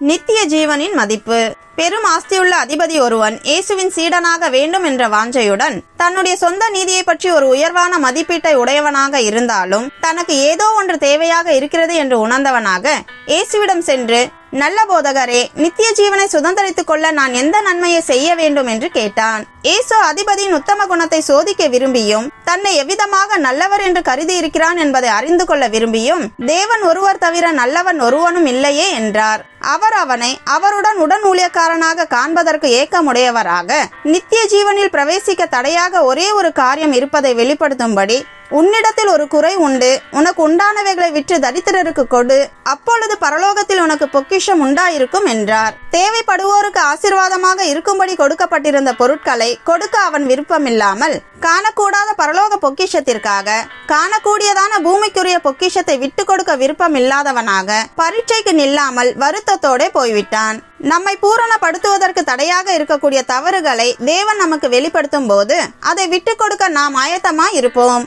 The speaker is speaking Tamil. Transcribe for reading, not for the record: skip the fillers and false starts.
நித்திய ஜீவனின் மதிப்பு. பெரும் ஆஸ்தியுள்ள அதிபதி ஒருவன் இயேசுவின் சீடனாக வேண்டும் என்ற வாஞ்சையுடன் தன்னுடைய சொந்த நீதியை பற்றி ஒரு உயர்வான மதிப்பீட்டை உடையவனாக இருந்தாலும் தனக்கு ஏதோ ஒன்று தேவையாக இருக்கிறது என்று உணர்ந்தவனாக இயேசுவிடம் சென்று, நல்ல போதகரே, நித்திய ஜீவனை சுதந்திரித்துக் கொள்ள நான் எந்த நன்மையை செய்ய வேண்டும் என்று கேட்டான். இயேசு அதிபதியின் உத்தம குணத்தை சோதிக்க விரும்பியும் தன்னை எவ்விதமாக நல்லவர் என்று கருதி இருக்கிறான் என்பதை அறிந்து கொள்ள விரும்பியும், தேவன் ஒருவர் தவிர நல்லவன் ஒருவனும் இல்லையே என்றார். அவர் அவனை அவருடன் உடன் ஊழியக்காரனாக காண்பதற்கு ஏக்கமுடையவராக, நித்திய ஜீவனில் பிரவேசிக்க தடையாக ஒரே ஒரு காரியம் இருப்பதை வெளிப்படுத்தும்படி, உன்னிடத்தில் ஒரு குறை உண்டு, உனக்கு உண்டானவைகளை விற்று தரித்திரருக்கு கொடு, அப்பொழுது பரலோகத்தில் உனக்கு பொக்கிஷம் உண்டாயிருக்கும் என்றார். தேவைப்படுவோருக்கு ஆசீர்வாதமாக இருக்கும்படி கொடுக்கப்பட்டிருந்த பொருட்களை கொடுக்க அவன் விருப்பமில்லாமல், காணக்கூடாத பரலோக பொக்கிஷத்திற்காக காணக்கூடியதான பூமிக்குரிய பொக்கிஷத்தை விட்டு கொடுக்க விருப்பமில்லாதவனாக பரீட்சைக்கு நில்லாமல் வருத்தத்தோட போய்விட்டான். நம்மை பூரணப்படுத்துவதற்கு தடையாக இருக்கக்கூடிய தவறுகளை தேவன் நமக்கு வெளிப்படுத்தும் போது அதை விட்டு கொடுக்க நாம் ஆயத்தமாய் இருப்போம்.